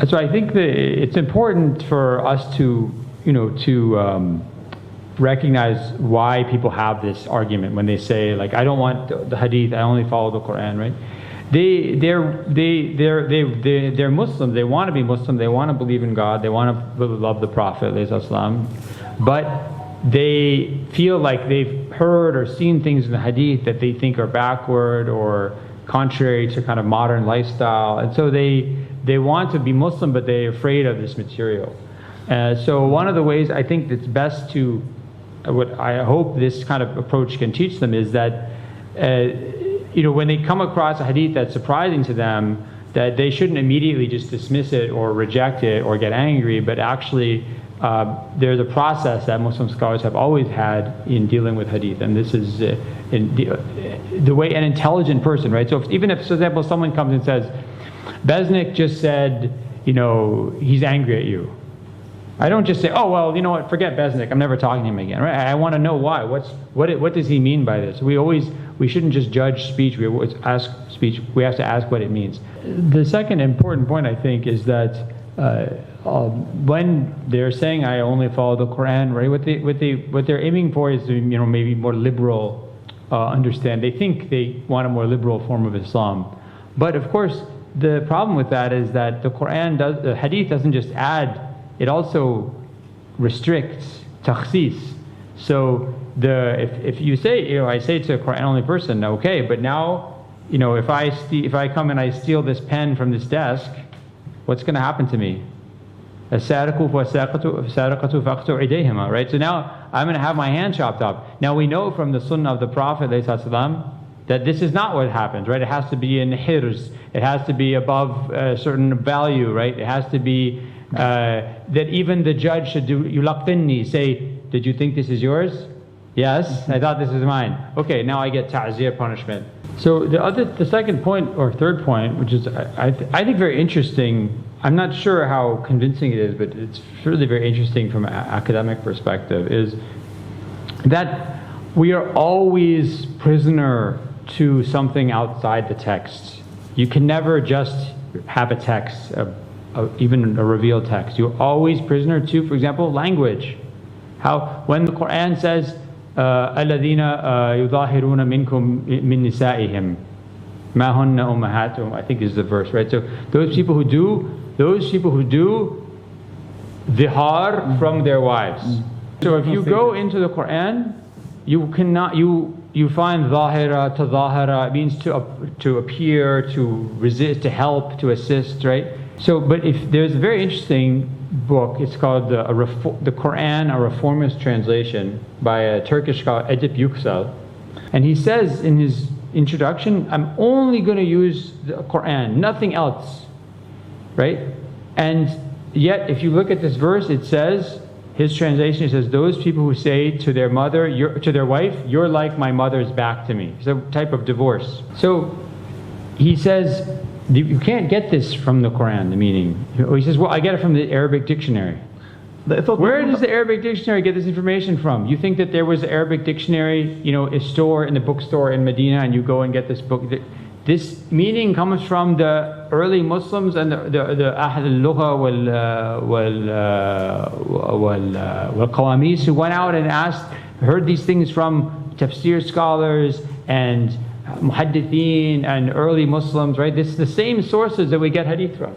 So I think that it's important for us to, to recognize why people have this argument when they say, like, I don't want the hadith, I only follow the Quran, right? They're Muslims. They want to be Muslim. They want to believe in God. They want to love the Prophet, but they feel like they've heard or seen things in the hadith that they think are backward or contrary to kind of modern lifestyle, and so they want to be Muslim, but they're afraid of this material. So one of the ways I think that's best to, what I hope this kind of approach can teach them is that, when they come across a hadith that's surprising to them, that they shouldn't immediately just dismiss it or reject it or get angry, but actually there's a process that Muslim scholars have always had in dealing with hadith, and this is the way an intelligent person, right? So even if, for example, someone comes and says, Besnik just said, he's angry at you. I don't just say, oh, well, you know what, forget Besnik, I'm never talking to him again, right? I want to know why. What does he mean by this? We shouldn't just judge speech, we always ask speech, we have to ask what it means. The second important point, I think, is that when they're saying I only follow the Quran, right, what they're aiming for is, maybe more liberal understand. They think they want a more liberal form of Islam. But of course, the problem with that is that the hadith doesn't just add, it also restricts, takhsis. So if you say, I say to a Quran only person, okay, but now, if I come and I steal this pen from this desk, what's going to happen to me? Right? So now I'm going to have my hand chopped off. Now we know from the Sunnah of the Prophet that this is not what happens, right? It has to be in hirz. It has to be above a certain value, right? It has to be that even the judge should do yulaqtinni, say, did you think this is yours? Yes, I thought this was mine. Okay, now I get ta'zir punishment. So the second point or third point, which is I think very interesting. I'm not sure how convincing it is, but it's really very interesting from an academic perspective, is that we are always prisoner to something outside the text. You can never just have a text, even a revealed text. You're always prisoner to, for example, language. When the Quran says, الَّذِينَ يُظَاهِرُونَ مِنْكُمْ مِنْ نِسَائِهِمْ مَا هُنَّ أُمَّهَاتُهُمْ, I think is the verse, right? So those people who do dhihar from their wives. So if you go into the Quran, you find zahira, tazahara, it means to appear, to resist, to help, to assist, right? So, but if there's a very interesting book, it's called the Quran, a Reformist Translation, by a Turkish scholar, Edip Yüksel, and he says in his introduction, I'm only going to use the Quran, nothing else, right? And yet, if you look at this verse, it says, his translation says, those people who say to their mother, to their wife, you're like my mother's back to me. It's a type of divorce. So he says, you can't get this from the Quran, the meaning. He says, well, I get it from the Arabic dictionary. Where does the Arabic dictionary get this information from? You think that there was an Arabic dictionary, a store in the bookstore in Medina, and you go and get this book? This meaning comes from the early Muslims and the Ahl al-Lugha wal Qawamis, who went out and heard these things from tafsir scholars and muhaddithin and early Muslims, right? This is the same sources that we get hadith from.